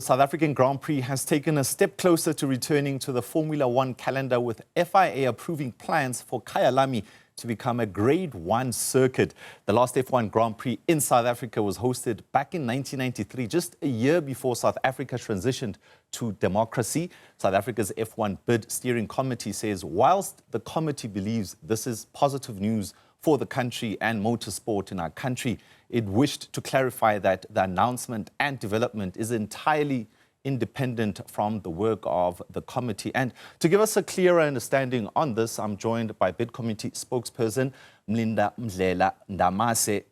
South African Grand Prix has taken a step closer to returning to the Formula One calendar, with FIA approving plans for Kyalami to become a Grade 1 circuit. The last F1 Grand Prix in South Africa was hosted back in 1993, just a year before South Africa transitioned to democracy. South Africa's F1 Bid Steering Committee says whilst the committee believes this is positive news for the country and motorsport in our country, it wished to clarify that the announcement and development is entirely independent from the work of the committee. And to give us a clearer understanding on this, I'm joined by Bid Committee spokesperson Mlimandlela Ndamase.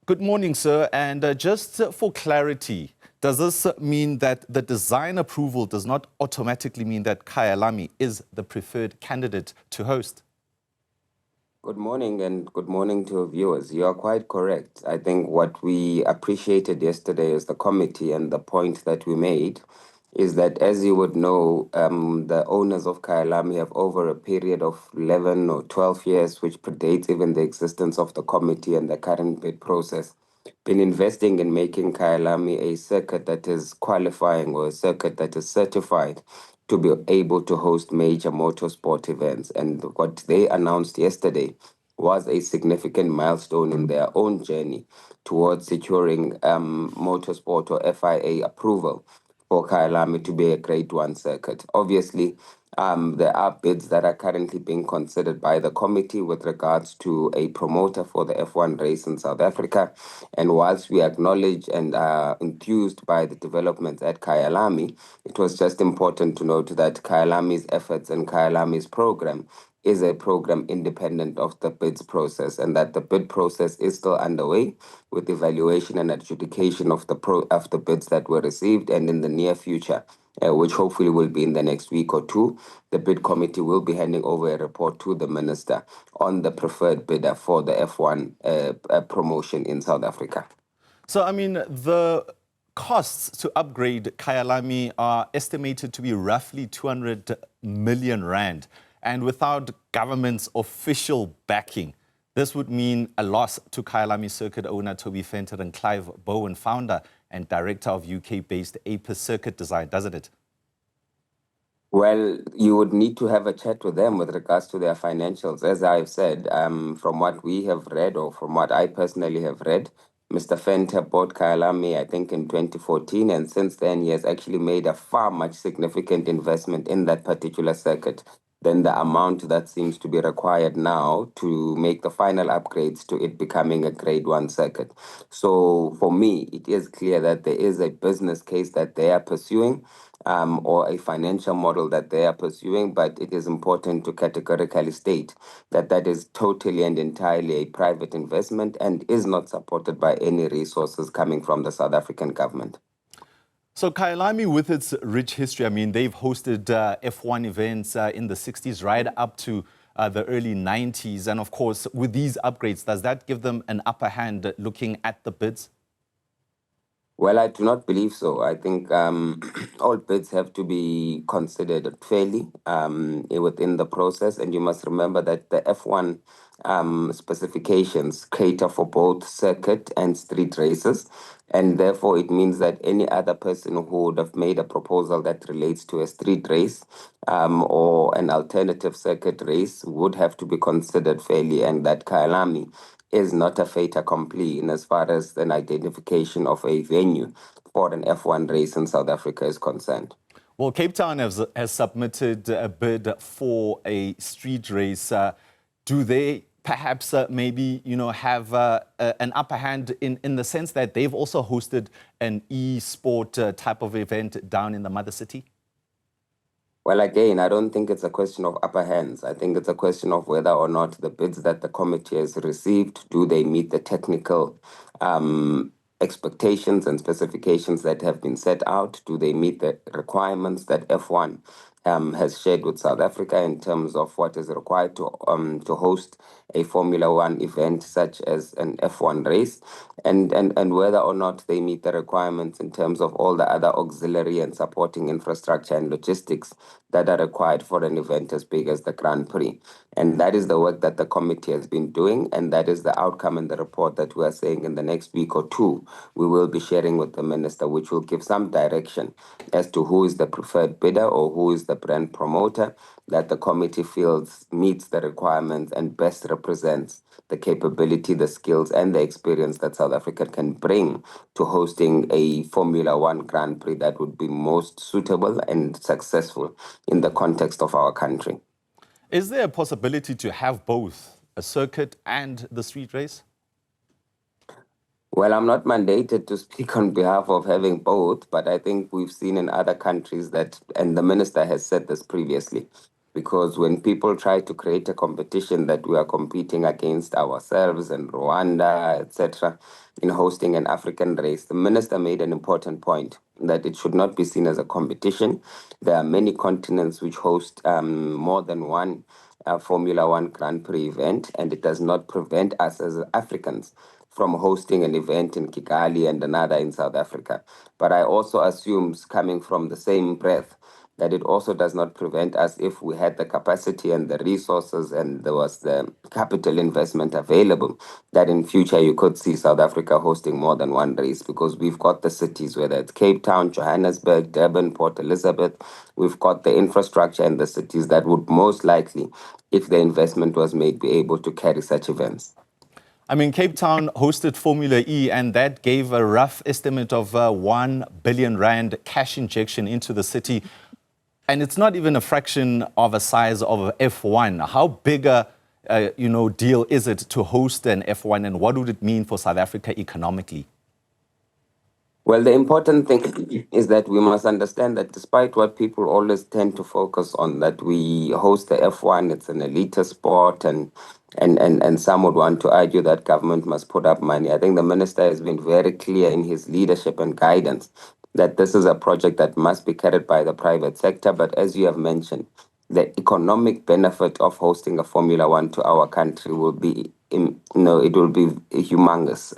Good morning, sir. And just for clarity, does this mean that the design approval does not automatically mean that Kyalami is the preferred candidate to host? Good morning, and good morning to viewers. You are quite correct. I think what we appreciated yesterday as the committee, and the point that we made, is that, as you would know, the owners of Kyalami have, over a period of 11 or 12 years, which predates even the existence of the committee and the current bid process, been investing in making Kyalami a circuit that is qualifying, or a circuit that is certified to be able to host major motorsport events. And what they announced yesterday was a significant milestone in their own journey towards securing motorsport or FIA approval for Kyalami to be a Grade 1 circuit. Obviously, there are bids that are currently being considered by the committee with regards to a promoter for the F1 race in South Africa. And whilst we acknowledge and are enthused by the developments at Kyalami, it was just important to note that Kyalami's efforts and Kyalami's program is a program independent of the bids process, and that the bid process is still underway with evaluation and adjudication of the bids that were received. And in the near future, which hopefully will be in the next week or two, the bid committee will be handing over a report to the minister on the preferred bidder for the F1 promotion in South Africa. So, I mean, the costs to upgrade Kyalami are estimated to be roughly 200 million rand. And without government's official backing, this would mean a loss to Kyalami circuit owner Toby Fenter and Clive Bowen, founder and director of UK-based APIS Circuit Design, doesn't it? Well, you would need to have a chat with them with regards to their financials. As I've said, from what we have read, or from what I personally have read, Mr. Fenter bought Kyalami, I think, in 2014, and since then he has actually made a far much significant investment in that particular circuit than the amount that seems to be required now to make the final upgrades to it becoming a Grade 1 circuit. So for me, it is clear that there is a business case that they are pursuing, or a financial model that they are pursuing, but it is important to categorically state that that is totally and entirely a private investment and is not supported by any resources coming from the South African government. So Kyalami, with its rich history, I mean, they've hosted F1 events in the 60s right up to the early 90s. And of course, with these upgrades, does that give them an upper hand looking at the bids? Well, I do not believe so. I think all bids have to be considered fairly within the process. And you must remember that the F1 specifications cater for both circuit and street races. And therefore, it means that any other person who would have made a proposal that relates to a street race or an alternative circuit race would have to be considered fairly, and that Kyalami is not a fait accompli in as far as an identification of a venue for an F1 race in South Africa is concerned. Well, Cape Town has submitted a bid for a street race. Do they perhaps maybe, have an upper hand in the sense that they've also hosted an e-sport type of event down in the mother city? Well, again, I don't think it's a question of upper hands. I think it's a question of whether or not the bids that the committee has received, do they meet the technical expectations and specifications that have been set out? Do they meet the requirements that F1 has shared with South Africa in terms of what is required to host a Formula One event such as an F1 race, and whether or not they meet the requirements in terms of all the other auxiliary and supporting infrastructure and logistics that are required for an event as big as the Grand Prix. And that is the work that the committee has been doing, and that is the outcome in the report that we are saying in the next week or two we will be sharing with the minister, which will give some direction as to who is the preferred bidder or who is the brand promoter that the committee feels meets the requirements and best represents the capability, the skills, and the experience that South Africa can bring to hosting a Formula One Grand Prix that would be most suitable and successful in the context of our country. Is there a possibility to have both a circuit and the street race? Well, I'm not mandated to speak on behalf of having both, but I think we've seen in other countries that, and the minister has said this previously, because when people try to create a competition that we are competing against ourselves and Rwanda, etc., in hosting an African race, the minister made an important point that it should not be seen as a competition. There are many continents which host more than one Formula One Grand Prix event, and it does not prevent us as Africans from hosting an event in Kigali and another in South Africa. But I also assume, coming from the same breath, that it also does not prevent us, if we had the capacity and the resources and there was the capital investment available, that in future you could see South Africa hosting more than one race, because we've got the cities, whether it's Cape Town, Johannesburg, Durban, Port Elizabeth, we've got the infrastructure and the cities that would most likely, if the investment was made, be able to carry such events. I mean, Cape Town hosted Formula E, and that gave a rough estimate of 1 billion rand cash injection into the city. And it's not even a fraction of a size of F1. How big a deal is it to host an F1, and what would it mean for South Africa economically? Well, the important thing is that we must understand that despite what people always tend to focus on, that we host the F1, it's an elite sport, and some would want to argue that government must put up money. I think the minister has been very clear in his leadership and guidance that this is a project that must be carried by the private sector. But as you have mentioned, the economic benefit of hosting a Formula One to our country will be, it will be humongous.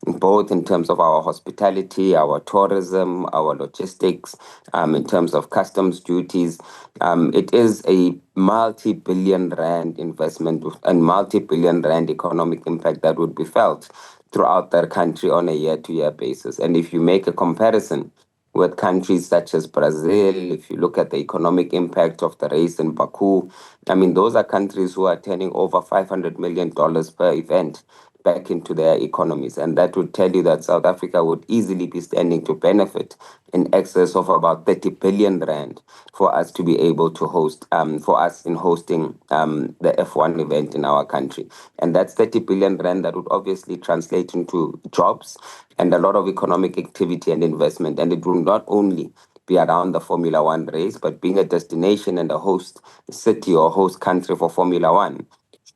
Both in terms of our hospitality, our tourism, our logistics, in terms of customs duties. It is a multi-billion rand investment and multi-billion rand economic impact that would be felt throughout the country on a year-to-year basis. And if you make a comparison with countries such as Brazil, if you look at the economic impact of the race in Baku, I mean, those are countries who are turning over $500 million per event back into their economies. And that would tell you that South Africa would easily be standing to benefit in excess of about 30 billion rand for us to be able to host, for us in hosting the F1 event in our country. And that's 30 billion rand that would obviously translate into jobs and a lot of economic activity and investment. And it will not only be around the Formula One race, but being a destination and a host city or host country for Formula One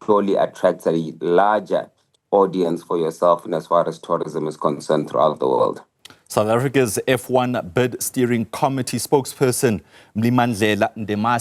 surely attracts a larger audience for yourself and as far as tourism is concerned throughout the world. South Africa's F1 Bid Steering Committee spokesperson Mlimandlela Ndamase